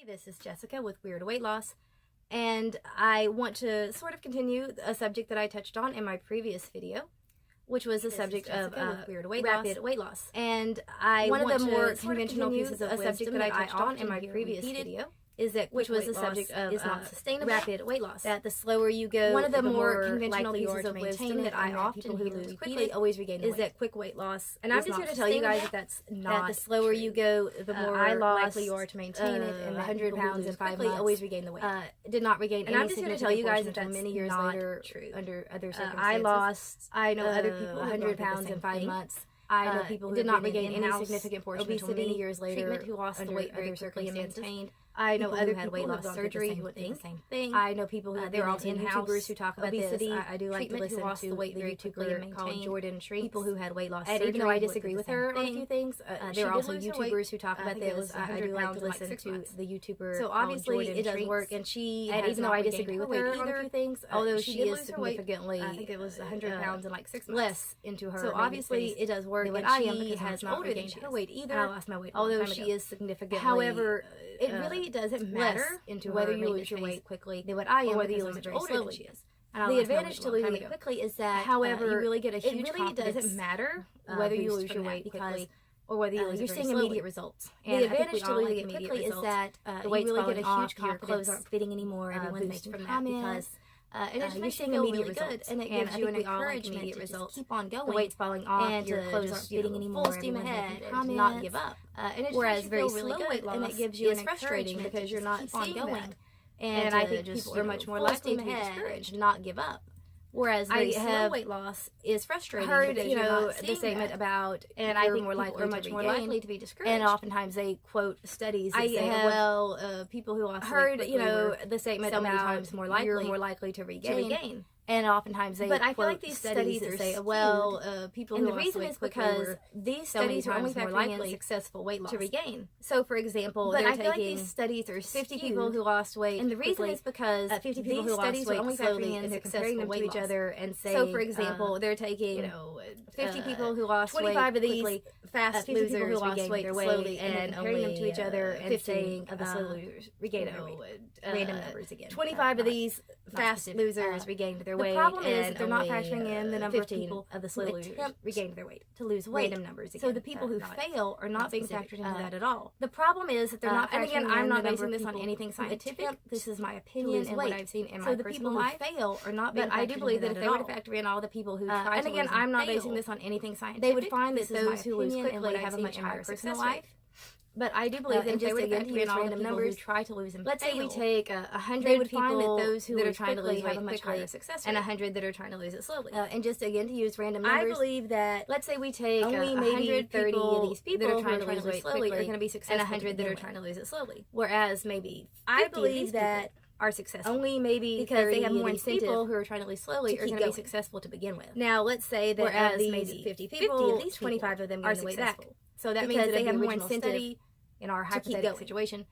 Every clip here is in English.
Hey, this is Jessica with Weird Weight Loss, and I want to sort of continue a subject that I touched on in my previous video, which was the subject of rapid weight loss. And one of the more conventional pieces of wisdom that I touched on in my previous video is that which was the subject of rapid weight loss. That the slower you go, one of the more conventional pieces of wisdom that I often who lose quickly always regain is that quick weight loss. And I'm just here to tell you guys that that's not the slower you go, the more likely you are to maintain it. And 100 pounds in 5 months always regain the weight. Did not regain. And I'm just here to tell you guys that that's many years later, under other circumstances. I know other people 100 pounds in 5 months. I know people who did not regain any significant portion until many years later, who lost the weight very quickly and maintained. I know other people had weight loss surgery who did the same thing. I know people who there are also YouTubers who talk about obesity. I do like to listen to the YouTuber called Jordan Treats. People who had weight loss surgery. And even though I disagree with her on a few things, there are also YouTubers who talk about this. I do like to listen to the YouTuber. So obviously it does work, and even though I disagree with her on a few things, although she is significantly, I think it was 100 pounds in like 6 months less into her. So obviously it does work, and she has not regained her weight either. I lost my weight, although she is significantly. However, it really doesn't matter into whether you lose your weight quickly than what I am, or whether you lose it very slowly. The advantage to losing it quickly is that, however, you really get a huge confidence. It really doesn't matter whether you lose your weight quickly or whether you lose it very slowly. You're seeing immediate results. The advantage to losing it quickly is that you really get a huge confidence. Your clothes aren't fitting anymore. Everyone's making comments. And it just you're seeing immediate good, and it gives you an encouragement to just keep on going. The weight's falling off, and your clothes aren't fitting anymore. Full steam ahead, and not give up. And it whereas very slow weight loss, and it gives you an frustrating because you're not seeing going. And I think people are much more likely to be discouraged, not give up. Whereas very slow weight loss is frustrating. Heard the segment about, and I think people are much more likely to be discouraged. And oftentimes they quote studies that say, people who lost heard the segment so many times more likely you're more likely to regain. And oftentimes they but I feel like these studies that say, people who lost weight, and the reason is because these studies are only factoring in successful weight loss to regain. So, for example, they're taking like these studies are 50 people who lost weight, and the reason is because 50 people who lost weight only slowly, and they're comparing them to each other and say, so for example, they're taking 50 people who lost 25 of these fast losers who lost weight slowly, and comparing them to each other and saying of the slow losers regained their weight. Random numbers again. 25 of these fast losers regained their weight. The problem is that they're not factoring in the number of people of the slow losers regained their weight to lose weight. Random numbers again. So the people who fail are not being factored into that at all. The problem is that they're not factoring in. And again, I'm not basing this on anything scientific. This is my opinion and what I've seen in my personal life. So the people who fail are not being factored in. But I do believe that if they were to factor in all the people who try to lose, and again, I'm not basing this on anything scientific. They would find that those who lose quickly have a much higher personal life. But I do believe that if they were to factor in all the people who try to lose and let's say we take 100 people that are trying to lose weight much higher success and 100 that are trying to lose it slowly. And just again to use random numbers, I believe that let's say we take only maybe 30 of these people that are trying to lose weight slowly are going to be successful, and 100 that are trying to lose it slowly. Whereas maybe I believe that are successful only maybe because they have more incentive. People who are trying to lose slowly are going to be successful to begin with. Now let's say that whereas maybe 50 people, at least 25 of them are successful. So that means that they have more incentive in our hypothetical situation.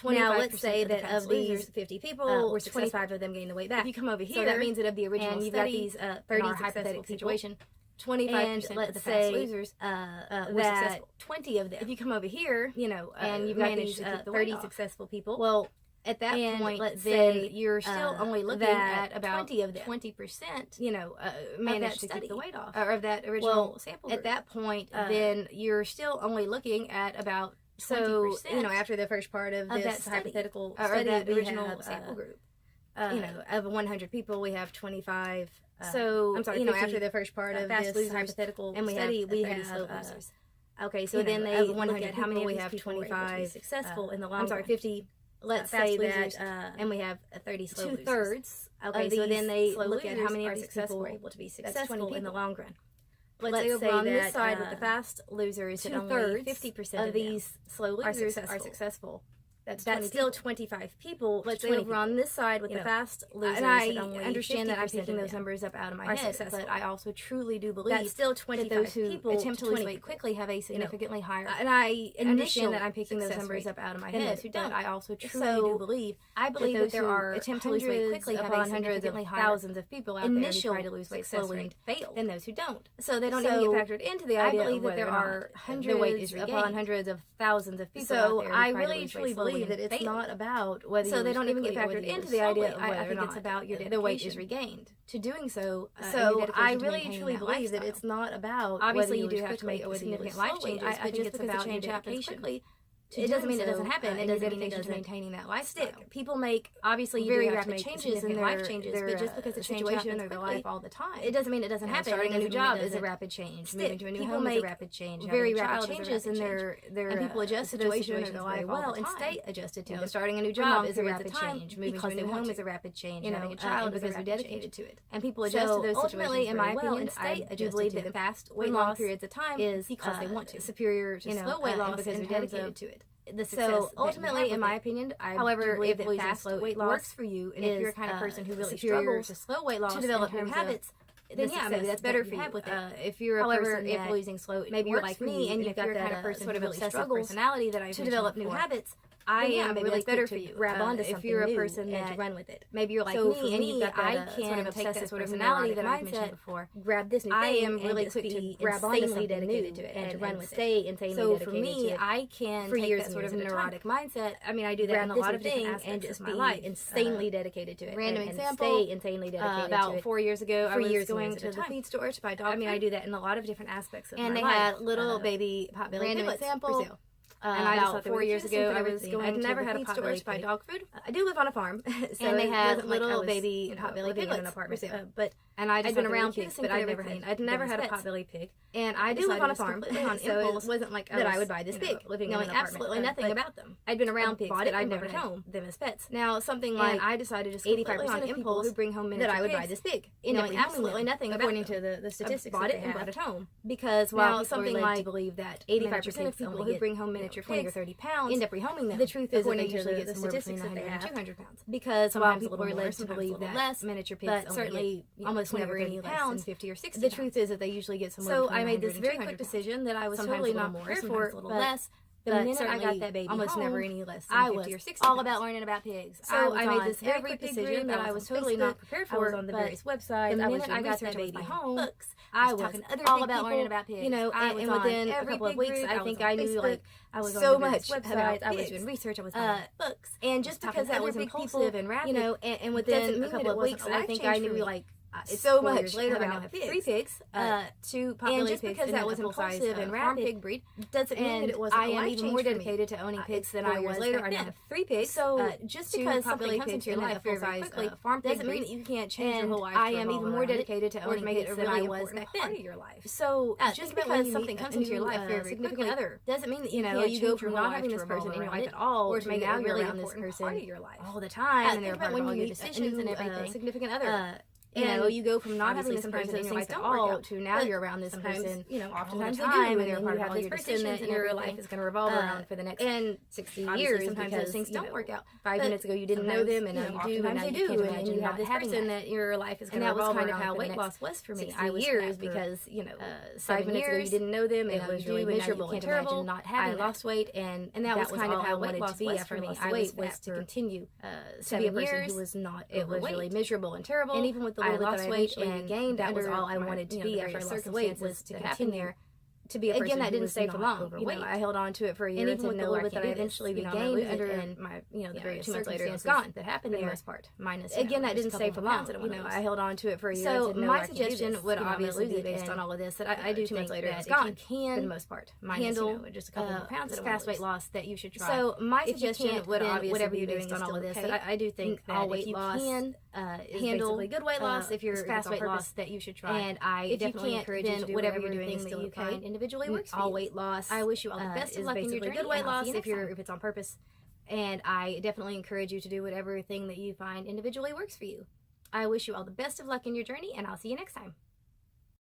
Now, let's say that of these 50 people, 25 of them gain the weight back. If you come over here, so that means that of the original you've got these 30 hypothetical situation, 25% of the fast losers were successful. 20 of them. If you come over here, and you've got these 30 successful people, well, at that point, let's say you're still only looking at about 20 of them. 20%, managed to keep the weight off, or of that original sample group. At that point, then you're still only looking at about 20%. After the first part of this hypothetical study, that original sample group, of 100 people, we have 25. I'm sorry, after the first part of this hypothetical study, we have slow losers. Okay, so then they look at how many we have 25 successful in the long. I'm sorry, 50. Let's say that, and we have 30 slow losers. 2/3. Okay, so then they look at how many of these people were able to be successful in the long run. Let's say on this side with the fast losers, that only 50% of these slow losers are successful. That's still 25 people. Let's say over on this side with the fast losers, and I understand that I'm picking those numbers up out of my head, but I also truly do believe that still 25 people attempt to lose weight quickly have a significantly higher. And I understand that I'm picking those numbers up out of my head, but I also truly do believe. I believe that there are attempt to lose weight quickly have a significantly higher thousands of people out there who try to lose weight slowly and fail than those who don't. So they don't even get factored into the idea. I believe that there are hundreds upon hundreds of thousands of people out there who try to lose weight slowly believe that it's not about whether so they don't even get factored into the idea of whether or not it's about the weight is regained. To doing so, I really truly believe that it's not about obviously you do have to make significant life changes, but just because the change happens quickly, it doesn't mean it doesn't happen. It doesn't mean it doesn't maintaining that lifestyle. People make obviously very rapid changes in their life changes, but just because the situation in their life all the time, it doesn't mean it doesn't happen. Starting a new job is a rapid change. Moving to a new home is a rapid change. Very rapid changes in their and people adjust to those situations very well and stay adjusted to them. Starting a new job is a rapid change. Moving to a new home is a rapid change. Having a child because they're dedicated to it, and people adjust to those situations very well and stay adjusted. I do believe that fast weight loss periods of time is because they want to superior to slow weight loss because they're dedicated to it. So ultimately, in my opinion, however, if fast weight loss works for you, and if you're the kind of person who really struggles to slow weight loss to develop new habits, then yeah, maybe that's better for you. If you're a person if losing slow, maybe you're like me, and you've got that kind of person sort of obsessive personality that I to develop new habits. I am really better for you. Grab onto something if you're a person that run with it. Maybe you're like me, and you've got that sort of obsessive sort of personality that I've mentioned before. Grab this new thing. I am really quick to grab onto something dedicated to it and to run with it. Stay insanely dedicated to it. So for me, I can take that sort of neurotic mindset. I mean, I do that in a lot of different aspects of my life. Insanely dedicated to it. Random example. Stay insanely dedicated to it. About 4 years ago, I was going to the feed store to buy dog food. I mean, I do that in a lot of different aspects of my life. And they had little baby potbelly piglets for sale. And about 4 years ago, I was going to never had a potbelly to buy dog food. I do live on a farm, so and they had little baby potbelly piglets in an apartment. But I'd been around pigs, but I'd never had a potbelly pig. And I do live on a farm, so it wasn't like that I would buy this pig, living in an apartment. Absolutely nothing about them. I'd been around pigs, but I'd never had them as pets. Now something like I decided just 85% of people who bring home miniature pigs that I would buy this pig, knowing absolutely nothing according to the statistics. Bought it and brought it home because while something like believe that 85% of people who bring home miniature 20 or 30 pounds end up rehoming them. The truth is, according to the statistics, that they have 200 pounds. Because while people are led to believe that less miniature pigs, but certainly almost never any less than 50 or 60. The truth is that they usually get somewhere. So I made this very quick decision that I was totally not prepared for, but less. The minute I got that baby almost never any less than 50 or 60 all about learning about pigs. So I made this very quick decision that I was totally not prepared for. I was on the various websites. The minute I got that baby home, books. I was all about learning about pigs. You know, and within a couple of weeks, I think I knew like I was so much websites. I was doing research. I was buying books. And just because that was impulsive and rapid, you know, and within a couple of weeks, I think I knew like. So much later about have 3 pigs, 2 potbelly pigs, because that was impulsive and rapid pig breed doesn't mean that it wasn't. I am even more dedicated to owning pigs than I was later. I now have 3 pigs. So just because something comes into your life very quickly farm doesn't mean that you can't change your whole life. I am even more dedicated to owning pigs than I was back then. Part of your life. So just because something comes into your life very significant other doesn't mean that you know you go from not having this person in your life at all, or to make now you're around this person part of your life all the time, and they're part of all your decisions and everything. Significant other. You know, you go from not having this person in your life at all to now you're around this person, you know, oftentimes time, and they're part of all your decisions, and your life is going to revolve around for the next 60 years. Sometimes those things don't work out. 5 minutes ago you didn't know them, and now you do, and now you do, and you have this person that your life is going to revolve around. And that was kind of how weight loss was for me. I was years because, you know, 5 minutes ago you didn't know them, and it was really miserable and terrible. Not having lost weight, and that was kind of how weight loss was for me. I was to continue 7 years. Who was not. It was really miserable and terrible, and even with the little that I lost weight and gained, that was all I wanted to be after I lost weight was to continue to be a person. Again, that didn't stay for long. You know, I held on to it for a year, and even with the little bit that I eventually regained under, and my, you know, the various 2 months later it was gone. That happened for the most part. Minus again, that didn't stay for long. You know, I held on to it for a year. So my suggestion would obviously be based on all of this that I do 2 months later it's gone. Can for the most part handle just a couple more pounds fast weight loss that you should try. So my suggestion would obviously whatever you're doing on all of this that I do think that all weight loss is basically good weight loss if you're fast weight loss that you should try. And I definitely encourage you to do whatever you're doing that you find individually works for you. Weight loss. I wish you all the best of luck in your journey. Good weight loss if it's on purpose, and I definitely encourage you to do whatever thing that you find individually works for you. I wish you all the best of luck in your journey, and I'll see you next time.